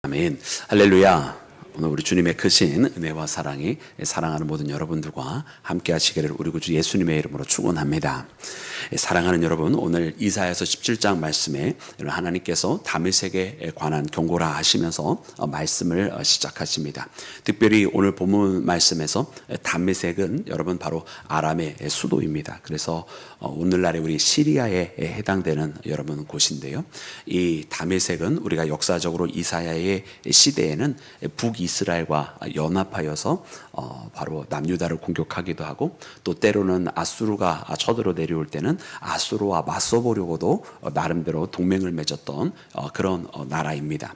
아멘. 할렐루야. 오늘 우리 주님의 크신 은혜와 사랑이 사랑하는 모든 여러분들과 함께 하시기를 우리 구주 예수님의 이름으로 축원합니다. 사랑하는 여러분, 오늘 이사야서 17장 말씀에 하나님께서 다메섹에 관한 경고라 하시면서 말씀을 시작하십니다. 특별히 오늘 본문 말씀에서 다메섹은 여러분 바로 아람의 수도입니다. 그래서 오늘날의 우리 시리아에 해당되는 여러분 곳인데요. 이 다메섹은 우리가 역사적으로 이사야의 시대에는 북이스라엘과 연합하여서 바로 남유다를 공격하기도 하고, 또 때로는 아수르가 쳐들어 내려올 때는 아수르와 맞서보려고도 나름대로 동맹을 맺었던 그런 나라입니다.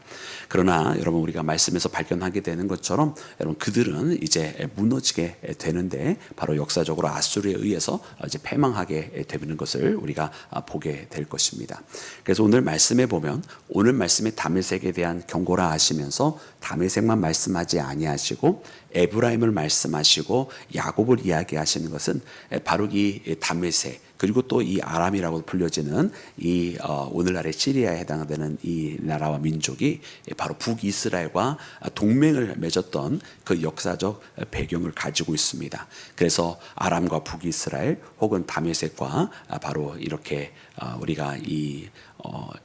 그러나 여러분, 우리가 말씀에서 발견하게 되는 것처럼 여러분, 그들은 이제 무너지게 되는데 바로 역사적으로 아수르에 의해서 이제 패망하게 되는 것을 우리가 보게 될 것입니다. 그래서 오늘 말씀에 보면, 오늘 말씀에 다메섹에 대한 경고라 하시면서 다메섹만 말씀하지 아니하시고 에브라임을 말씀하시고 야곱을 이야기하시는 것은 바로 이 다메섹, 그리고 또 이 아람이라고 불려지는 이 오늘날의 시리아에 해당되는 이 나라와 민족이 바로 북이스라엘과 동맹을 맺었던 그 역사적 배경을 가지고 있습니다. 그래서 아람과 북이스라엘 혹은 다메섹과 바로 이렇게 우리가 이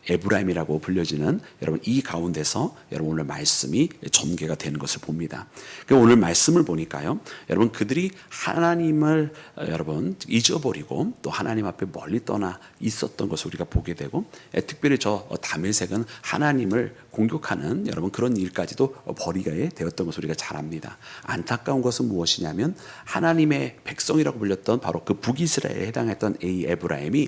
에브라임이라고 불려지는 여러분, 이 가운데서 여러분 오늘 말씀이 전개가 되는 것을 봅니다. 오늘 말씀을 보니까요, 여러분, 그들이 하나님을 여러분 잊어버리고 또 하나님 앞에 멀리 떠나 있었던 것을 우리가 보게 되고, 특별히 저 다메섹은 하나님을 공격하는 여러분 그런 일까지도 벌이게 되었던 것을 우리가 잘 압니다. 안타까운 것은 무엇이냐면, 하나님의 백성이라고 불렸던 바로 그 북이스라엘에 해당했던 이 에브라임이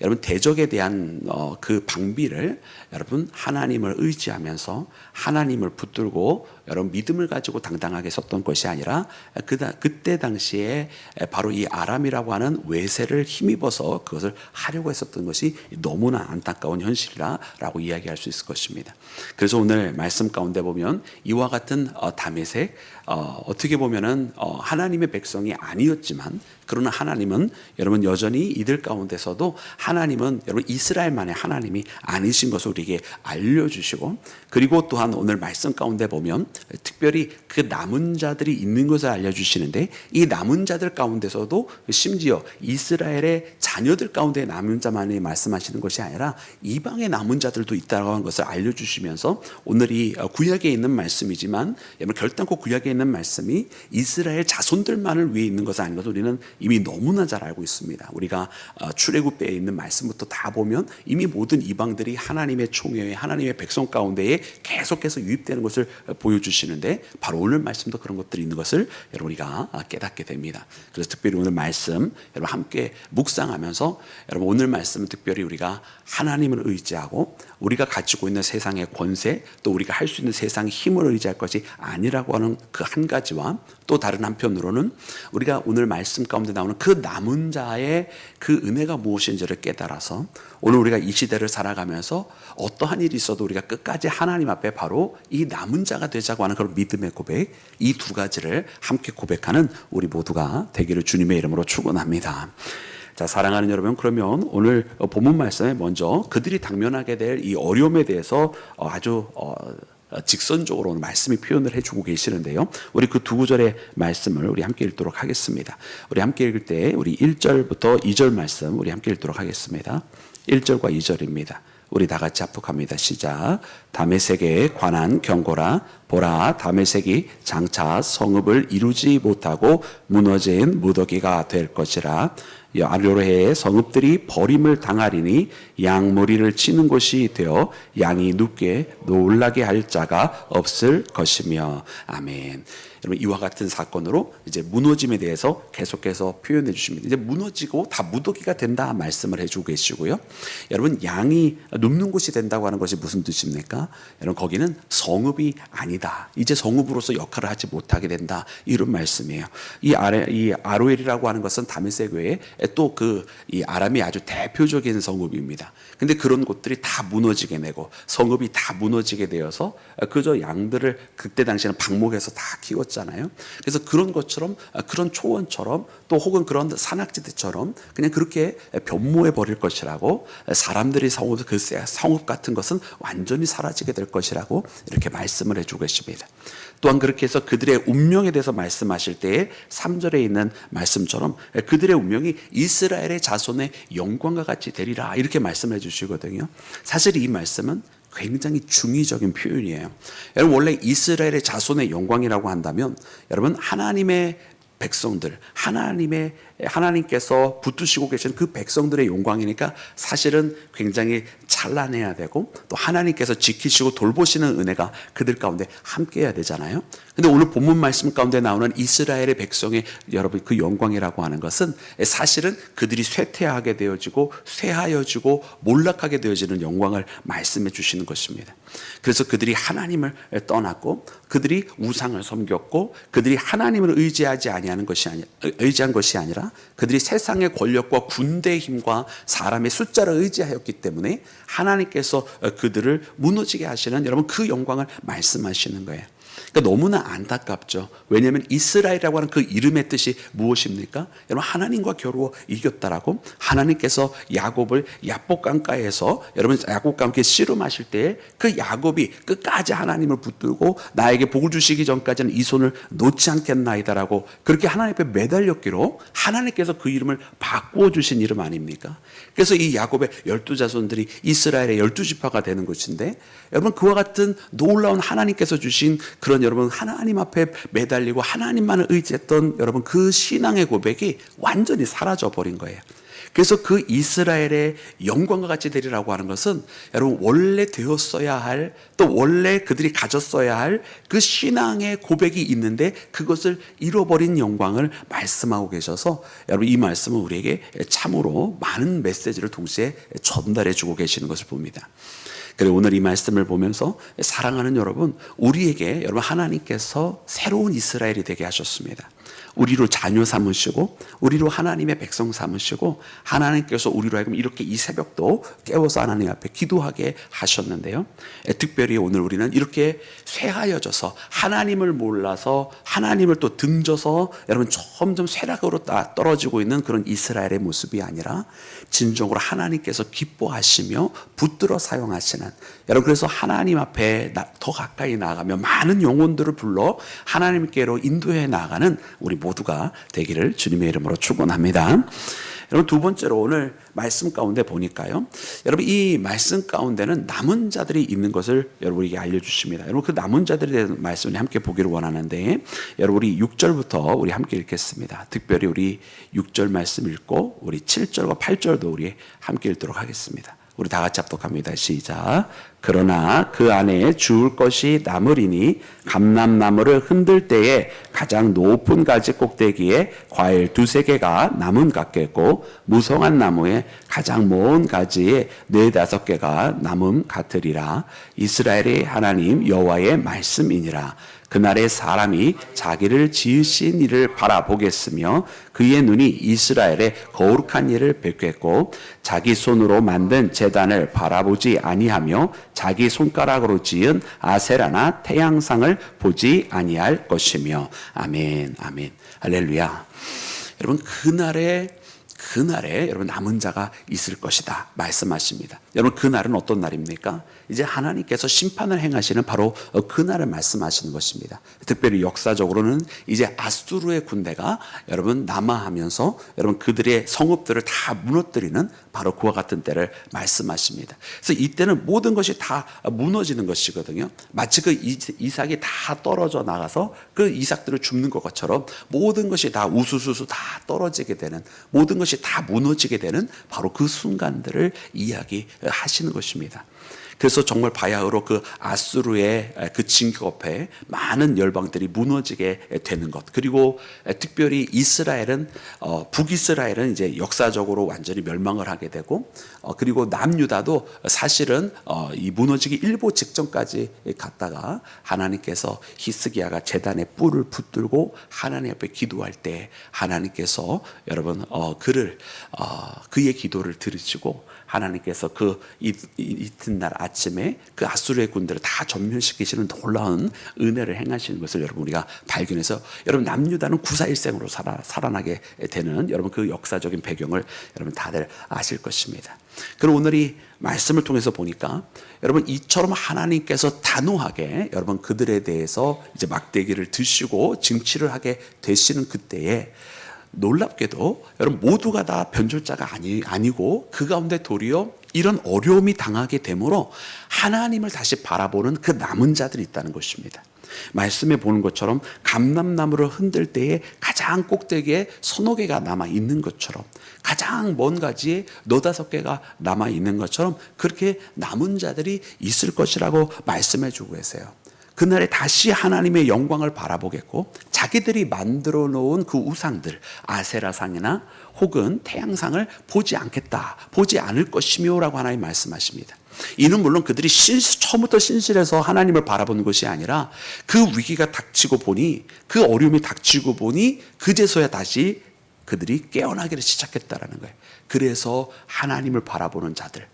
여러분 대적에 대한 그 방비를 여러분 하나님을 의지하면서 하나님을 붙들고 여러분 믿음을 가지고 당당하게 섰던 것이 아니라 그때 당시에 바로 이 아람이라고 하는 외세를 힘입어서 그것을 하려고 했었던 것이 너무나 안타까운 현실이라고 이야기할 수 있을 것입니다. 그래서 오늘 말씀 가운데 보면 이와 같은 다메섹, 어떻게 보면은 하나님의 백성이 아니었지만, 그러나 하나님은 여러분 여전히 이들 가운데서도 하나님은 여러분 이스라엘만의 하나님이 아니신 것을 우리에게 알려주시고, 그리고 또한 오늘 말씀 가운데 보면 특별히 그 남은 자들이 있는 것을 알려주시는데, 이 남은 자들 가운데서도 심지어 이스라엘의 자녀들 가운데 남은 자만이 말씀하시는 것이 아니라 이방의 남은 자들도 있다고 하는 것을 알려주시면서, 오늘 이 구약에 있는 말씀이지만 여러분 결단코 구약에 있는 말씀이 이스라엘 자손들만을 위해 있는 것은 아닌 것을 우리는 이미 너무나 잘 알고 있습니다. 우리가 출애굽기에 있는 말씀부터 다 보면 이미 모든 이방들이 하나님의 총회에 하나님의 백성 가운데에 계속해서 유입되는 것을 보여주시는데, 바로 오늘 말씀도 그런 것들이 있는 것을 여러분 우리가 깨닫게 됩니다. 그래서 특별히 오늘 말씀 여러분 함께 묵상하면서, 여러분 오늘 말씀은 특별히 우리가 하나님을 의지하고 우리가 가지고 있는 세상의 권세, 또 우리가 할 수 있는 세상의 힘을 의지할 것이 아니라고 하는 그 한 가지와, 또 다른 한편으로는 우리가 오늘 말씀 가운데 나오는 그 남은 자의 그 은혜가 무엇인지를 깨달아서 오늘 우리가 이 시대를 살아가면서 어떠한 일이 있어도 우리가 끝까지 하나님 앞에 바로 이 남은 자가 되자고 하는 그런 믿음의 고백, 이 두 가지를 함께 고백하는 우리 모두가 되기를 주님의 이름으로 축원합니다. 자, 사랑하는 여러분, 그러면 오늘 본문 말씀에 먼저 그들이 당면하게 될 이 어려움에 대해서 아주 직선적으로 오늘 말씀이 표현을 해주고 계시는데요. 우리 그 두 구절의 말씀을 우리 함께 읽도록 하겠습니다. 우리 함께 읽을 때 우리 1절부터 2절 말씀 우리 함께 읽도록 하겠습니다. 1절과 2절입니다. 우리 다 같이 합독합니다. 시작. 다메섹에 관한 경고라. 보라, 다메섹이 장차 성읍을 이루지 못하고 무너진 무더기가 될 것이라. 아로해의 성읍들이 버림을 당하리니 양머리를 치는 곳이 되어 양이 눕게 놀라게 할 자가 없을 것이며. 아멘. 여러분, 이와 같은 사건으로 이제 무너짐에 대해서 계속해서 표현해 주십니다. 이제 무너지고 다 무더기가 된다 말씀을 해주고 계시고요. 여러분, 양이 눕는 곳이 된다고 하는 것이 무슨 뜻입니까? 여러분, 거기는 성읍이 아니다. 이제 성읍으로서 역할을 하지 못하게 된다. 이런 말씀이에요. 이 아로엘이라고 하는 것은 다메섹 외에 또 이 아람이 아주 대표적인 성읍입니다. 근데 그런 곳들이 다 무너지게 되고 성읍이 다 무너지게 되어서 그저 양들을 그때 당시에는 방목에서 다 키웠잖아요. 그래서 그런 것처럼 그런 초원처럼 또 혹은 그런 산악지대처럼 그냥 그렇게 변모해 버릴 것이라고 사람들이 그 성읍 같은 것은 완전히 사라지게 될 것이라고 이렇게 말씀을 해주고 계십니다. 또한 그렇게 해서 그들의 운명에 대해서 말씀하실 때에 3절에 있는 말씀처럼 그들의 운명이 이스라엘의 자손의 영광과 같이 되리라 이렇게 말씀해 주시거든요. 사실 이 말씀은 굉장히 중의적인 표현이에요. 여러분 원래 이스라엘의 자손의 영광이라고 한다면 여러분 하나님의 백성들, 하나님께서 붙드시고 계신 그 백성들의 영광이니까 사실은 굉장히 찬란해야 되고 또 하나님께서 지키시고 돌보시는 은혜가 그들 가운데 함께 해야 되잖아요. 근데 오늘 본문 말씀 가운데 나오는 이스라엘의 백성의 여러분 그 영광이라고 하는 것은 사실은 그들이 쇠퇴하게 되어지고 쇠하여지고 몰락하게 되어지는 영광을 말씀해 주시는 것입니다. 그래서 그들이 하나님을 떠났고 그들이 우상을 섬겼고 그들이 하나님을 의지한 것이 아니라 그들이 세상의 권력과 군대의 힘과 사람의 숫자를 의지하였기 때문에 하나님께서 그들을 무너지게 하시는 여러분 그 영광을 말씀하시는 거예요. 그러니까 너무나 안타깝죠. 왜냐하면 이스라엘이라고 하는 그 이름의 뜻이 무엇입니까? 여러분 하나님과 겨루어 이겼다라고 하나님께서 야곱을 야복 강가에서 여러분 야곱과 함께 씨름하실 때에 그 야곱이 끝까지 하나님을 붙들고 나에게 복을 주시기 전까지는 이 손을 놓지 않겠나이다라고 그렇게 하나님 앞에 매달렸기로 하나님께서 그 이름을 바꾸어 주신 이름 아닙니까? 그래서 이 야곱의 12자손들이 이스라엘의 12지파가 되는 것인데 여러분 그와 같은 놀라운 하나님께서 주신 그런 여러분 하나님 앞에 매달리고 하나님만을 의지했던 여러분 그 신앙의 고백이 완전히 사라져 버린 거예요. 그래서 그 이스라엘의 영광과 같이 되리라고 하는 것은 여러분 원래 되었어야 할 또 원래 그들이 가졌어야 할 그 신앙의 고백이 있는데 그것을 잃어버린 영광을 말씀하고 계셔서 여러분 이 말씀은 우리에게 참으로 많은 메시지를 동시에 전달해 주고 계시는 것을 봅니다. 그리고 오늘 이 말씀을 보면서 사랑하는 여러분, 우리에게 여러분 하나님께서 새로운 이스라엘이 되게 하셨습니다. 우리로 자녀 삼으시고 우리로 하나님의 백성 삼으시고 하나님께서 우리로 하여금 이렇게 이 새벽도 깨워서 하나님 앞에 기도하게 하셨는데요. 특별히 오늘 우리는 이렇게 쇠하여져서 하나님을 몰라서 하나님을 또 등져서 여러분 점점 쇠락으로 떨어지고 있는 그런 이스라엘의 모습이 아니라 진정으로 하나님께서 기뻐하시며 붙들어 사용하시는 여러분 그래서 하나님 앞에 더 가까이 나아가며 많은 영혼들을 불러 하나님께로 인도해 나가는 우리 모두가 되기를 주님의 이름으로 축원합니다. 여러분 두 번째로 오늘 말씀 가운데 보니까요. 여러분 이 말씀 가운데는 남은 자들이 있는 것을 여러분에게 알려주십니다. 여러분 그 남은 자들에 대한 말씀을 함께 보기를 원하는데 여러분 우리 6절부터 우리 함께 읽겠습니다. 특별히 우리 6절 말씀 읽고 우리 7절과 8절도 우리 함께 읽도록 하겠습니다. 우리 다 같이 합독합니다. 시작. 그러나 그 안에 주울 것이 남으리니 감람나무를 흔들 때에 가장 높은 가지 꼭대기에 과일 2-3개가 남은 같겠고 무성한 나무에 가장 먼 가지에 4-5개가 남음 같으리라. 이스라엘의 하나님 여호와의 말씀이니라. 그날에 사람이 자기를 지으신 이를 바라보겠으며 그의 눈이 이스라엘의 거룩한 일을 뵙겠고 자기 손으로 만든 제단을 바라보지 아니하며 자기 손가락으로 지은 아세라나 태양상을 보지 아니할 것이며. 아멘, 아멘, 할렐루야. 여러분 그날에 여러분 남은 자가 있을 것이다 말씀하십니다. 여러분 그날은 어떤 날입니까? 이제 하나님께서 심판을 행하시는 바로 그날을 말씀하시는 것입니다. 특별히 역사적으로는 이제 아수르의 군대가 여러분 남하하면서 여러분 그들의 성읍들을 다 무너뜨리는 바로 그와 같은 때를 말씀하십니다. 그래서 이때는 모든 것이 다 무너지는 것이거든요. 마치 그 이삭이 다 떨어져 나가서 그 이삭들을 줍는 것처럼 모든 것이 다 우수수수 다 떨어지게 되는 모든 것이 다 무너지게 되는 바로 그 순간들을 이야기하시는 것입니다. 그래서 정말 바야흐로 그 아수르의 그 진격 앞에 많은 열방들이 무너지게 되는 것. 그리고 특별히 이스라엘은 북이스라엘은 이제 역사적으로 완전히 멸망을 하게 되고 그리고 남유다도 사실은 이 무너지기 일보 직전까지 갔다가 하나님께서 히스기야가 제단에 뿔을 붙들고 하나님 앞에 기도할 때 하나님께서 여러분 그의 기도를 들으시고 하나님께서 그 이튿날 아침에 그 아수르의 군대를 다 전멸시키시는 놀라운 은혜를 행하시는 것을 여러분 우리가 발견해서 여러분 남유다는 구사일생으로 살아나게 되는 여러분 그 역사적인 배경을 여러분 다들 아실 것입니다. 그럼 오늘 이 말씀을 통해서 보니까 여러분 이처럼 하나님께서 단호하게 여러분 그들에 대해서 이제 막대기를 드시고 징치를 하게 되시는 그때에 놀랍게도 여러분 모두가 다 변절자가 아니고 그 가운데 도리어 이런 어려움이 당하게 되므로 하나님을 다시 바라보는 그 남은 자들이 있다는 것입니다. 말씀에 보는 것처럼 감람나무를 흔들 때에 가장 꼭대기에 서너 개가 남아 있는 것처럼 가장 먼 가지에 너다섯 개가 남아 있는 것처럼 그렇게 남은 자들이 있을 것이라고 말씀해 주고 계세요. 그날에 다시 하나님의 영광을 바라보겠고 자기들이 만들어 놓은 그 우상들 아세라상이나 혹은 태양상을 보지 않겠다, 보지 않을 것이며 라고 하나님 말씀하십니다. 이는 물론 그들이 처음부터 신실해서 하나님을 바라보는 것이 아니라 그 위기가 닥치고 보니 그 어려움이 닥치고 보니 그제서야 다시 그들이 깨어나기를 시작했다라는 거예요. 그래서 하나님을 바라보는 자들.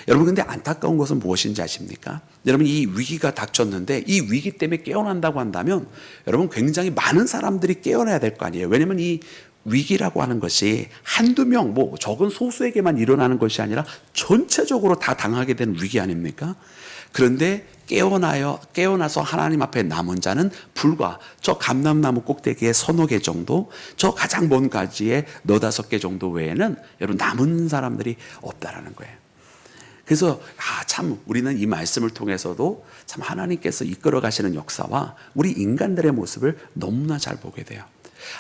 여러분 근데 안타까운 것은 무엇인지 아십니까? 여러분 이 위기가 닥쳤는데 이 위기 때문에 깨어난다고 한다면 여러분 굉장히 많은 사람들이 깨어나야 될 거 아니에요. 왜냐하면 이 위기라고 하는 것이 한두 명, 적은 소수에게만 일어나는 것이 아니라 전체적으로 다 당하게 되는 위기 아닙니까? 그런데 깨어나서 하나님 앞에 남은 자는 불과 저 감람나무 꼭대기에 서너 개 정도, 저 가장 먼 가지에 너다섯 개 정도 외에는 여러분 남은 사람들이 없다라는 거예요. 그래서 참 우리는 이 말씀을 통해서도 참 하나님께서 이끌어 가시는 역사와 우리 인간들의 모습을 너무나 잘 보게 돼요.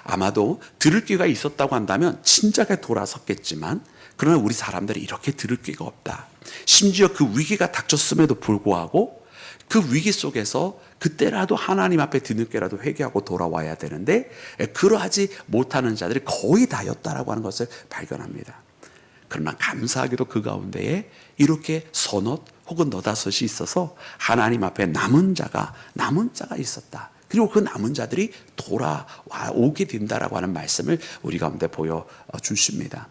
아마도 들을 귀가 있었다고 한다면 진작에 돌아섰겠지만 그러나 우리 사람들이 이렇게 들을 귀가 없다. 심지어 그 위기가 닥쳤음에도 불구하고 그 위기 속에서 그때라도 하나님 앞에 뒤늦게라도 회개하고 돌아와야 되는데 그러하지 못하는 자들이 거의 다였다라고 하는 것을 발견합니다. 그러나 감사하게도 그 가운데에 이렇게 서너 혹은 너다섯이 있어서 하나님 앞에 남은 자가 있었다. 그리고 그 남은 자들이 돌아오게 된다라고 하는 말씀을 우리 가운데 보여주십니다.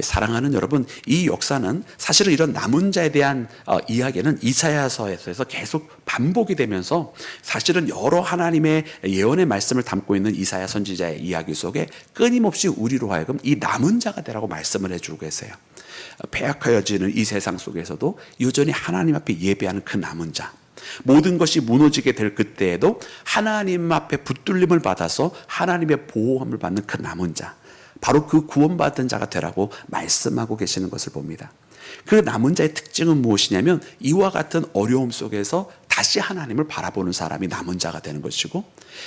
사랑하는 여러분, 이 역사는 사실은 이런 남은 자에 대한 이야기는 이사야서에서 계속 반복이 되면서 사실은 여러 하나님의 예언의 말씀을 담고 있는 이사야 선지자의 이야기 속에 끊임없이 우리로 하여금 이 남은 자가 되라고 말씀을 해주고 계세요. 폐악하여지는 이 세상 속에서도 여전히 하나님 앞에 예배하는 그 남은 자, 모든 것이 무너지게 될 그때에도 하나님 앞에 붙들림을 받아서 하나님의 보호함을 받는 그 남은 자, 바로 그 구원받은 자가 되라고 말씀하고 계시는 것을 봅니다. 그 남은 자의 특징은 무엇이냐면 이와 같은 어려움 속에서 다시 하나님을 바라보는 사람이 남은 자가 되는 것이고,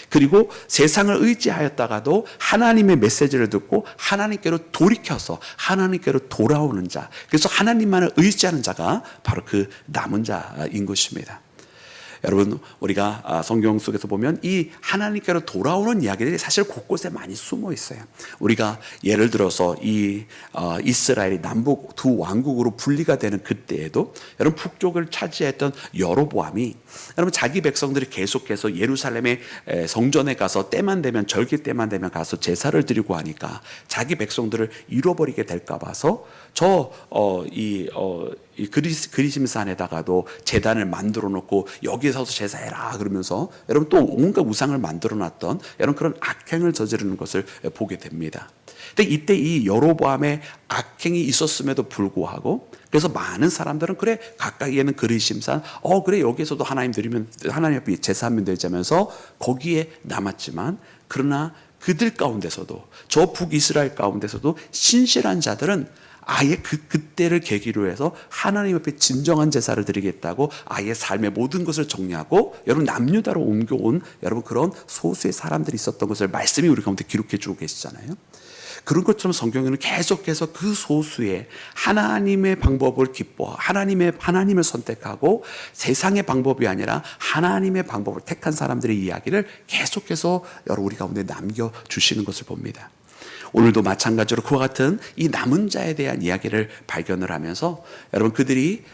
그리고 세상을 의지하였다가도 하나님의 메시지를 듣고 하나님께로 돌이켜서 하나님께로 돌아오는 자, 그래서 하나님만을 의지하는 자가 바로 그 남은 자인 것입니다. 여러분 우리가 성경 속에서 보면 이 하나님께로 돌아오는 이야기들이 사실 곳곳에 많이 숨어 있어요. 우리가 예를 들어서 이 이스라엘이 남북 두 왕국으로 분리가 되는 그때에도 여러분 북쪽을 차지했던 여로보암이 여러분 자기 백성들이 계속해서 예루살렘의 성전에 가서 때만 되면 절기 때만 되면 가서 제사를 드리고 하니까 자기 백성들을 잃어버리게 될까 봐서 이 그리심산에다가도 제단을 만들어 놓고 여기서도 제사해라 그러면서 여러분 또 온갖 우상을 만들어 놨던 여러분 그런 악행을 저지르는 것을 보게 됩니다. 근데 이때 이 여로보암의 악행이 있었음에도 불구하고 그래서 많은 사람들은 그래 가까이에는 그리심산 그래 여기서도 하나님 드리면 하나님 앞에 제사하면 되자면서 거기에 남았지만 그러나 그들 가운데서도 저 북이스라엘 가운데서도 신실한 자들은 아예 그때를 계기로 해서 하나님 앞에 진정한 제사를 드리겠다고 아예 삶의 모든 것을 정리하고 여러분 남유다로 옮겨온 여러분 그런 소수의 사람들이 있었던 것을 말씀이 우리 가운데 기록해 주고 계시잖아요. 그런 것처럼 성경에는 계속해서 그 소수의 하나님의 방법을 하나님을 선택하고 세상의 방법이 아니라 하나님의 방법을 택한 사람들의 이야기를 계속해서 여러분 우리 가운데 남겨주시는 것을 봅니다. 오늘도 마찬가지로 그와 같은 이 남은 자에 대한 이야기를 발견을 하면서 여러분 그들이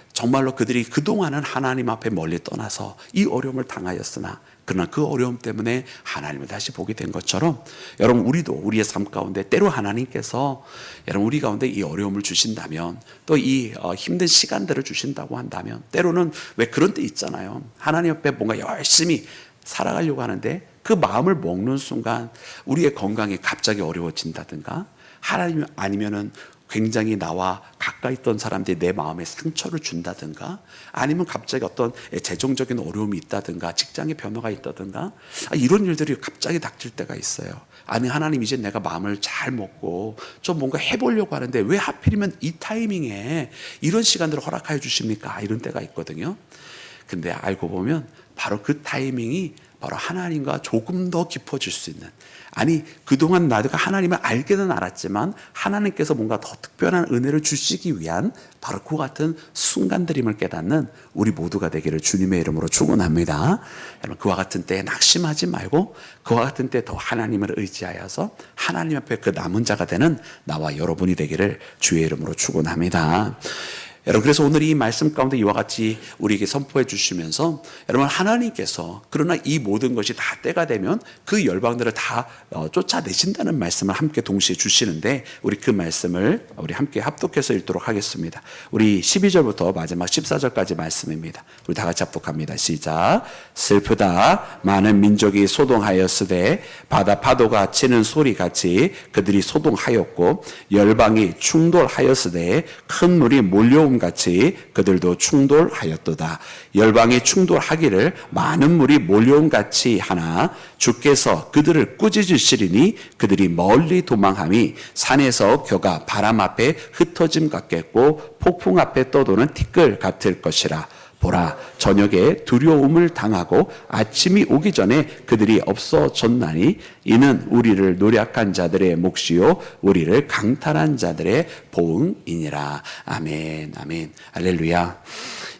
그동안은 하나님 앞에 멀리 떠나서 이 어려움을 당하였으나 그러나 그 어려움 때문에 하나님을 다시 보게 된 것처럼 여러분 우리도 우리의 삶 가운데 때로 하나님께서 여러분 우리 가운데 이 어려움을 주신다면 또 이 힘든 시간들을 주신다고 한다면 때로는 왜 그런 때 있잖아요. 하나님 앞에 뭔가 열심히 살아가려고 하는데 그 마음을 먹는 순간 우리의 건강이 갑자기 어려워진다든가 하나님 아니면은 굉장히 나와 가까이 있던 사람들이 내 마음에 상처를 준다든가 아니면 갑자기 어떤 재정적인 어려움이 있다든가 직장의 변화가 있다든가 이런 일들이 갑자기 닥칠 때가 있어요. 아니 하나님 이제 내가 마음을 잘 먹고 좀 뭔가 해보려고 하는데 왜 하필이면 이 타이밍에 이런 시간들을 허락하여 주십니까? 이런 때가 있거든요. 근데 알고 보면 바로 그 타이밍이 바로 하나님과 조금 더 깊어질 수 있는 아니 그동안 나도 하나님을 알게는 알았지만 하나님께서 뭔가 더 특별한 은혜를 주시기 위한 바로 그 같은 순간들임을 깨닫는 우리 모두가 되기를 주님의 이름으로 축원합니다. 여러분 그와 같은 때에 낙심하지 말고 그와 같은 때 더 하나님을 의지하여서 하나님 앞에 그 남은 자가 되는 나와 여러분이 되기를 주의 이름으로 축원합니다. 여러분 그래서 오늘 이 말씀 가운데 이와 같이 우리에게 선포해 주시면서 여러분 하나님께서 그러나 이 모든 것이 다 때가 되면 그 열방들을 다 쫓아내신다는 말씀을 함께 동시에 주시는데 우리 그 말씀을 우리 함께 합독해서 읽도록 하겠습니다. 우리 12절부터 마지막 14절까지 말씀입니다. 우리 다 같이 합독합니다. 시작. 슬프다 많은 민족이 소동하였으되 바다 파도가 치는 소리같이 그들이 소동하였고 열방이 충돌하였으되 큰 물이 몰려온 같이 그들도 충돌하였도다. 열방이 충돌하기를 많은 물이 몰려온 같이 하나 주께서 그들을 꾸짖으시리니 그들이 멀리 도망함이 산에서 겨가 바람 앞에 흩어짐 같겠고 폭풍 앞에 떠도는 티끌 같을 것이라. 보라 저녁에 두려움을 당하고 아침이 오기 전에 그들이 없어졌나니 이는 우리를 노력한 자들의 몫이요 우리를 강탈한 자들의 보응이니라. 아멘 아멘 할렐루야.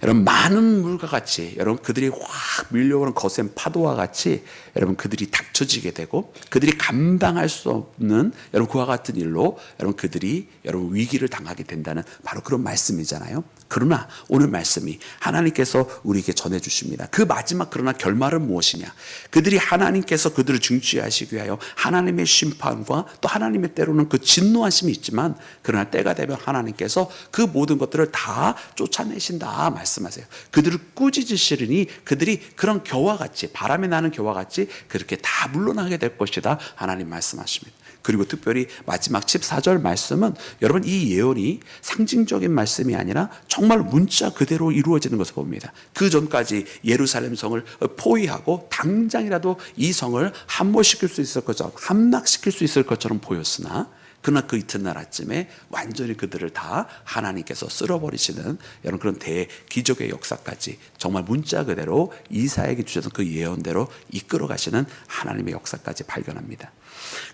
여러분 많은 물과 같이 여러분 그들이 확 밀려오는 거센 파도와 같이 여러분 그들이 닥쳐지게 되고 그들이 감당할 수 없는 여러분 그와 같은 일로 여러분 그들이 여러분 위기를 당하게 된다는 바로 그런 말씀이잖아요. 그러나 오늘 말씀이 하나님께서 우리에게 전해주십니다. 그 마지막 그러나 결말은 무엇이냐? 그들이 하나님께서 그들을 중지하시기 위하여 하나님의 심판과 또 하나님의 때로는 그 진노하심이 있지만 그러나 때가 되면 하나님께서 그 모든 것들을 다 쫓아내신다 말씀하세요. 그들을 꾸짖으시리니 그들이 그런 겨와 같이 바람에 나는 겨와 같이 그렇게 다 물러나게 될 것이다 하나님 말씀하십니다. 그리고 특별히 마지막 14절 말씀은 여러분 이 예언이 상징적인 말씀이 아니라 정말 문자 그대로 이루어지는 것을 봅니다. 그 전까지 예루살렘 성을 포위하고 당장이라도 이 성을 함몰시킬 수 있을 것처럼 함락시킬 수 있을 것처럼 보였으나 그러나 그 이튿날 아침에 완전히 그들을 다 하나님께서 쓸어버리시는 여러분 그런 대기적의 역사까지 정말 문자 그대로 이사야에게 주셨던 그 예언대로 이끌어 가시는 하나님의 역사까지 발견합니다.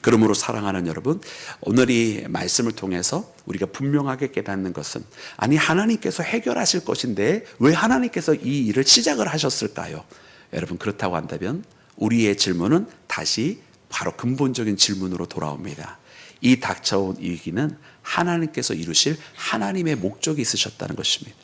그러므로 사랑하는 여러분 오늘 이 말씀을 통해서 우리가 분명하게 깨닫는 것은 아니 하나님께서 해결하실 것인데 왜 하나님께서 이 일을 시작을 하셨을까요? 여러분 그렇다고 한다면 우리의 질문은 다시 바로 근본적인 질문으로 돌아옵니다. 이 닥쳐온 위기는 하나님께서 이루실 하나님의 목적이 있으셨다는 것입니다.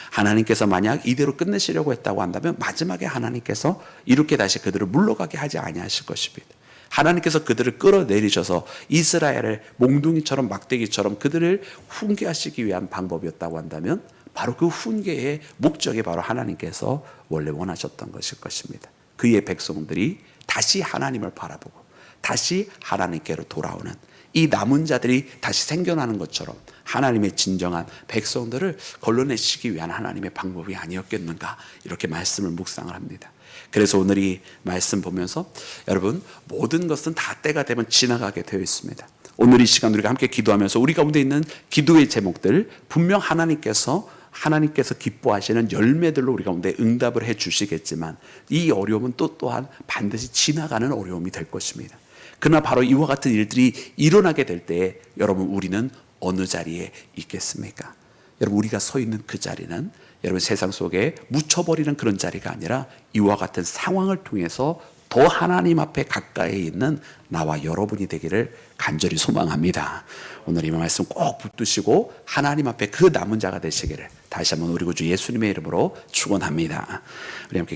하나님께서 만약 이대로 끝내시려고 했다고 한다면 마지막에 하나님께서 이렇게 다시 그들을 물러가게 하지 아니하실 것입니다. 하나님께서 그들을 끌어내리셔서 이스라엘을 몽둥이처럼 막대기처럼 그들을 훈계하시기 위한 방법이었다고 한다면 바로 그 훈계의 목적이 바로 하나님께서 원래 원하셨던 것일 것입니다. 그의 백성들이 다시 하나님을 바라보고 다시 하나님께로 돌아오는 이 남은 자들이 다시 생겨나는 것처럼 하나님의 진정한 백성들을 걸러내시기 위한 하나님의 방법이 아니었겠는가 이렇게 말씀을 묵상을 합니다. 그래서 오늘 이 말씀 보면서 여러분 모든 것은 다 때가 되면 지나가게 되어 있습니다. 오늘 이 시간 우리가 함께 기도하면서 우리 가운데 있는 기도의 제목들 분명 하나님께서 기뻐하시는 열매들로 우리 가운데 응답을 해 주시겠지만 이 어려움은 또한 반드시 지나가는 어려움이 될 것입니다. 그러나 바로 이와 같은 일들이 일어나게 될 때 여러분 우리는 어느 자리에 있겠습니까? 여러분 우리가 서 있는 그 자리는 여러분 세상 속에 묻혀버리는 그런 자리가 아니라 이와 같은 상황을 통해서 더 하나님 앞에 가까이 있는 나와 여러분이 되기를 간절히 소망합니다. 오늘 이 말씀 꼭 붙드시고 하나님 앞에 그 남은 자가 되시기를 다시 한번 우리 구주 예수님의 이름으로 축원합니다. 우리 함께